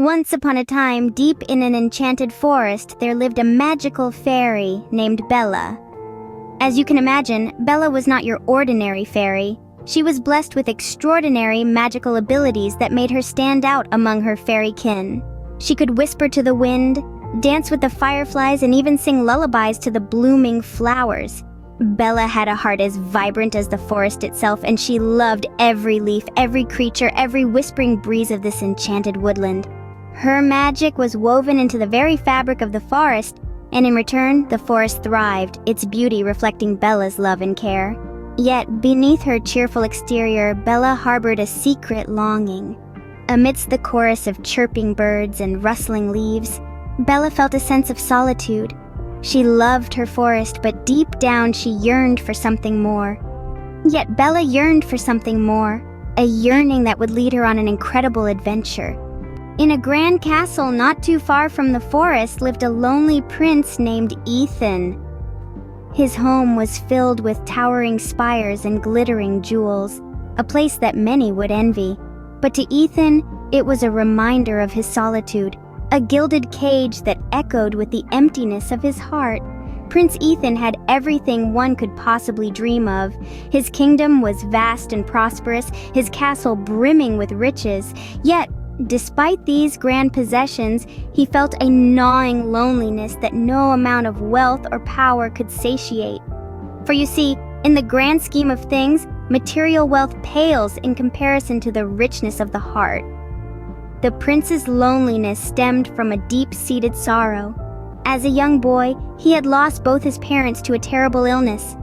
Once upon a time, deep in an enchanted forest, there lived a magical fairy named Bella. As you can imagine, Bella was not your ordinary fairy. She was blessed with extraordinary magical abilities that made her stand out among her fairy kin. She could whisper to the wind, dance with the fireflies, and even sing lullabies to the blooming flowers. Bella had a heart as vibrant as the forest itself, and she loved every leaf, every creature, every whispering breeze of this enchanted woodland. Her magic was woven into the very fabric of the forest, and in return, the forest thrived, its beauty reflecting Bella's love and care. Yet, beneath her cheerful exterior, Bella harbored a secret longing. Amidst the chorus of chirping birds and rustling leaves, Bella felt a sense of solitude. She loved her forest, but deep down she yearned for something more. Yet Bella yearned for something more, a yearning that would lead her on an incredible adventure. In a grand castle not too far from the forest lived a lonely prince named Ethan. His home was filled with towering spires and glittering jewels, a place that many would envy. But to Ethan, it was a reminder of his solitude, a gilded cage that echoed with the emptiness of his heart. Prince Ethan had everything one could possibly dream of. His kingdom was vast and prosperous, his castle brimming with riches. Yet, despite these grand possessions, he felt a gnawing loneliness that no amount of wealth or power could satiate. For you see, in the grand scheme of things, material wealth pales in comparison to the richness of the heart. The prince's loneliness stemmed from a deep-seated sorrow. As a young boy, he had lost both his parents to a terrible illness.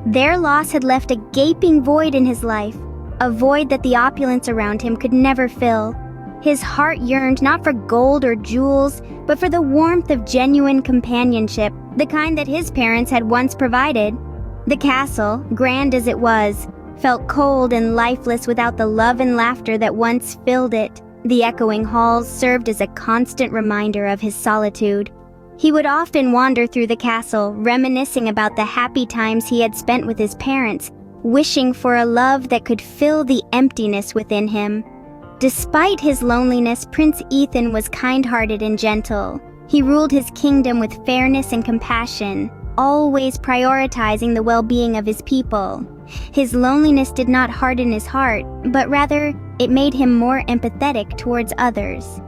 Their loss had left a gaping void in his life, a void that the opulence around him could never fill. His heart yearned not for gold or jewels, but for the warmth of genuine companionship, the kind that his parents had once provided. The castle, grand as it was, felt cold and lifeless without the love and laughter that once filled it. The echoing halls served as a constant reminder of his solitude. He would often wander through the castle, reminiscing about the happy times he had spent with his parents, wishing for a love that could fill the emptiness within him. Despite his loneliness, Prince Ethan was kind-hearted and gentle. He ruled his kingdom with fairness and compassion, always prioritizing the well-being of his people. His loneliness did not harden his heart, but rather, it made him more empathetic towards others.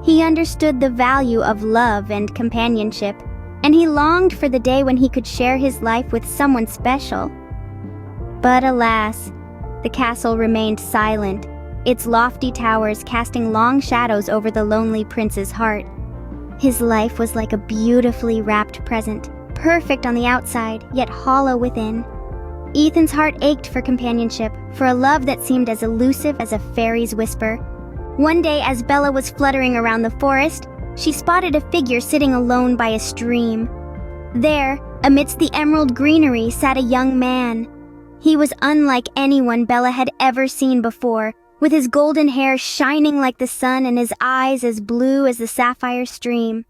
He understood the value of love and companionship, and he longed for the day when he could share his life with someone special. But alas, the castle remained silent, its lofty towers casting long shadows over the lonely prince's heart. His life was like a beautifully wrapped present, perfect on the outside, yet hollow within. Ethan's heart ached for companionship, for a love that seemed as elusive as a fairy's whisper. One day, as Bella was fluttering around the forest, she spotted a figure sitting alone by a stream. There, amidst the emerald greenery, sat a young man. He was unlike anyone Bella had ever seen before, with his golden hair shining like the sun and his eyes as blue as the sapphire stream.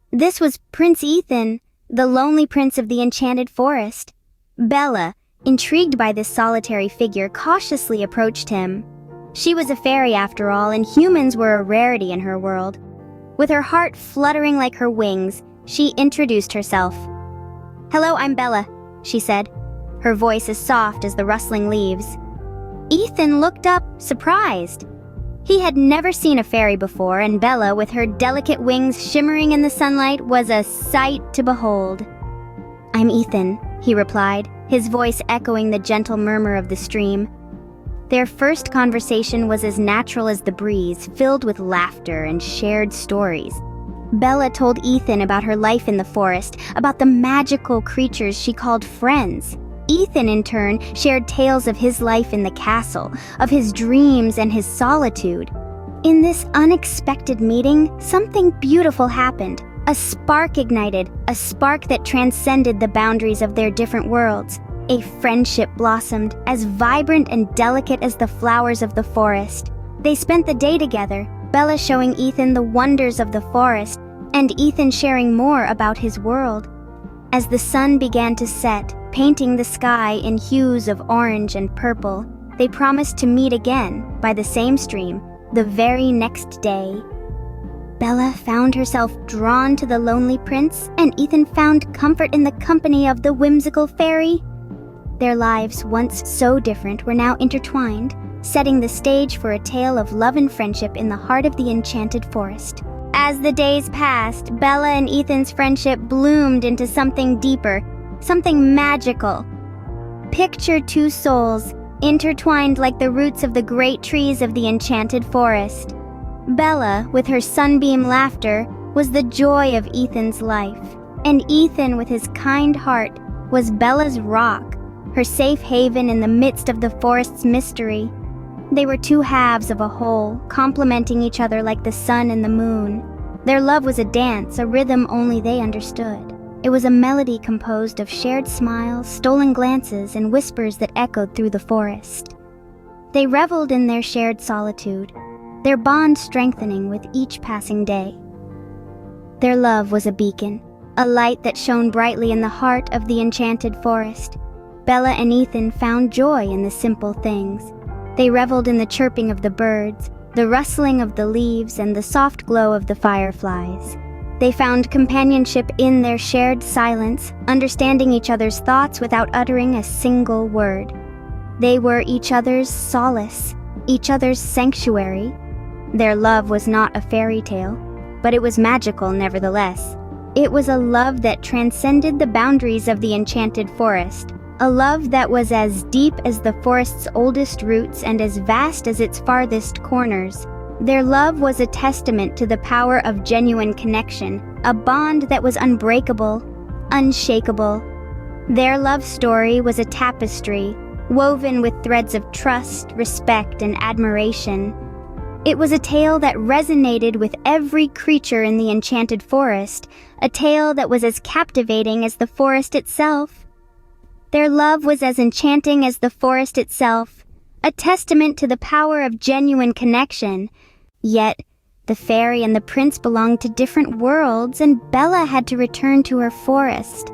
This was Prince Ethan, the lonely prince of the Enchanted Forest. Bella, intrigued by this solitary figure, cautiously approached him. She was a fairy after all, and humans were a rarity in her world. With her heart fluttering like her wings, she introduced herself. "Hello, I'm Bella," she said, her voice as soft as the rustling leaves. Ethan looked up, surprised. He had never seen a fairy before, and Bella, with her delicate wings shimmering in the sunlight, was a sight to behold. "I'm Ethan," he replied, his voice echoing the gentle murmur of the stream. Their first conversation was as natural as the breeze, filled with laughter and shared stories. Bella told Ethan about her life in the forest, about the magical creatures she called friends. Ethan, in turn, shared tales of his life in the castle, of his dreams and his solitude. In this unexpected meeting, something beautiful happened. A spark ignited, a spark that transcended the boundaries of their different worlds. A friendship blossomed, as vibrant and delicate as the flowers of the forest. They spent the day together, Bella showing Ethan the wonders of the forest, and Ethan sharing more about his world. As the sun began to set, painting the sky in hues of orange and purple, they promised to meet again by the same stream the very next day. Bella found herself drawn to the lonely prince, and Ethan found comfort in the company of the whimsical fairy. Their lives, once so different, were now intertwined, setting the stage for a tale of love and friendship in the heart of the Enchanted Forest. As the days passed, Bella and Ethan's friendship bloomed into something deeper, something magical. Picture two souls, intertwined like the roots of the great trees of the Enchanted Forest. Bella, with her sunbeam laughter, was the joy of Ethan's life, and Ethan, with his kind heart, was Bella's rock, her safe haven in the midst of the forest's mystery. They were two halves of a whole, complementing each other like the sun and the moon. Their love was a dance, a rhythm only they understood. It was a melody composed of shared smiles, stolen glances, and whispers that echoed through the forest. They reveled in their shared solitude, their bond strengthening with each passing day. Their love was a beacon, a light that shone brightly in the heart of the Enchanted Forest. Bella and Ethan found joy in the simple things. They reveled in the chirping of the birds, the rustling of the leaves, and the soft glow of the fireflies. They found companionship in their shared silence, understanding each other's thoughts without uttering a single word. They were each other's solace, each other's sanctuary. Their love was not a fairy tale, but it was magical nevertheless. It was a love that transcended the boundaries of the Enchanted Forest, a love that was as deep as the forest's oldest roots and as vast as its farthest corners. Their love was a testament to the power of genuine connection, a bond that was unbreakable, unshakable. Their love story was a tapestry, woven with threads of trust, respect, and admiration. It was a tale that resonated with every creature in the Enchanted Forest, a tale that was as captivating as the forest itself. Their love was as enchanting as the forest itself, a testament to the power of genuine connection. Yet, the fairy and the prince belonged to different worlds, and Bella had to return to her forest.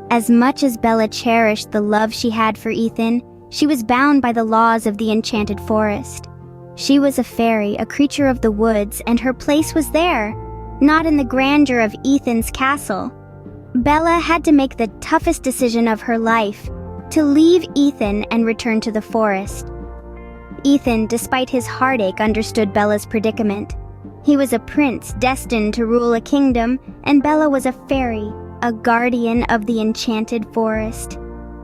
As much as Bella cherished the love she had for Ethan, she was bound by the laws of the Enchanted Forest. She was a fairy, a creature of the woods, and her place was there, not in the grandeur of Ethan's castle. Bella had to make the toughest decision of her life, to leave Ethan and return to the forest. Ethan, despite his heartache, understood Bella's predicament. He was a prince destined to rule a kingdom, and Bella was a fairy, a guardian of the Enchanted Forest.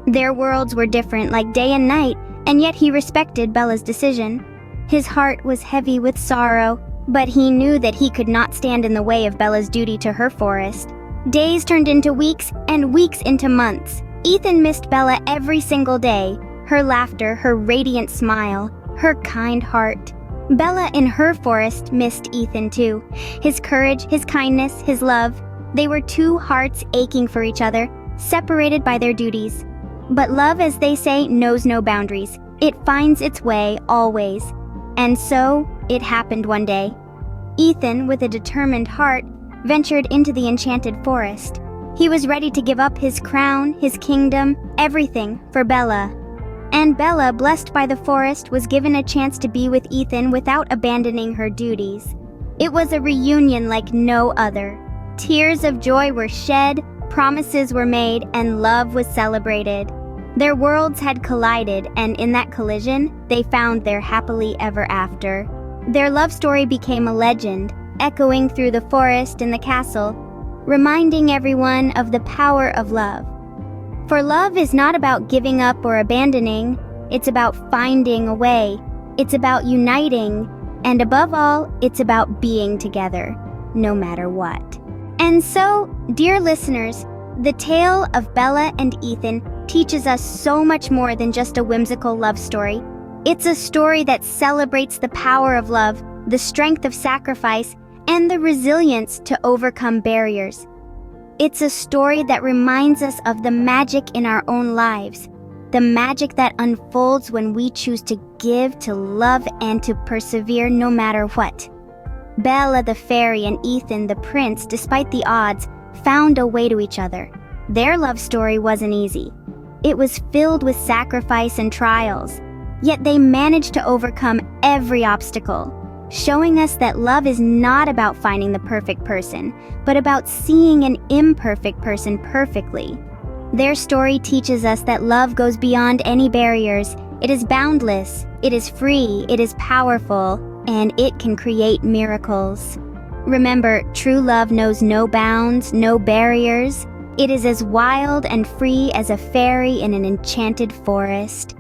Their worlds were different like day and night, and yet he respected Bella's decision. His heart was heavy with sorrow, but he knew that he could not stand in the way of Bella's duty to her forest. Days turned into weeks, and weeks into months. Ethan missed Bella every single day, her laughter, her radiant smile, her kind heart. Bella in her forest missed Ethan too. His courage, his kindness, his love. They were two hearts aching for each other, separated by their duties. But love, as they say, knows no boundaries. It finds its way always. And so, it happened one day. Ethan, with a determined heart, ventured into the Enchanted Forest. He was ready to give up his crown, his kingdom, everything for Bella. And Bella, blessed by the forest, was given a chance to be with Ethan without abandoning her duties. It was a reunion like no other. Tears of joy were shed, promises were made, and love was celebrated. Their worlds had collided, and in that collision, they found their happily ever after. Their love story became a legend, echoing through the forest and the castle, reminding everyone of the power of love. For love is not about giving up or abandoning, it's about finding a way, it's about uniting, and above all, it's about being together, no matter what. And so, dear listeners, the tale of Bella and Ethan teaches us so much more than just a whimsical love story. It's a story that celebrates the power of love, the strength of sacrifice, and the resilience to overcome barriers. It's a story that reminds us of the magic in our own lives, the magic that unfolds when we choose to give, to love, and to persevere no matter what. Bella the fairy and Ethan the prince, despite the odds, found a way to each other. Their love story wasn't easy. It was filled with sacrifice and trials, yet they managed to overcome every obstacle. showing us that love is not about finding the perfect person, but about seeing an imperfect person perfectly. Their story teaches us that love goes beyond any barriers. It is boundless, it is free, it is powerful, and it can create miracles. Remember, true love knows no bounds, no barriers. It is as wild and free as a fairy in an enchanted forest.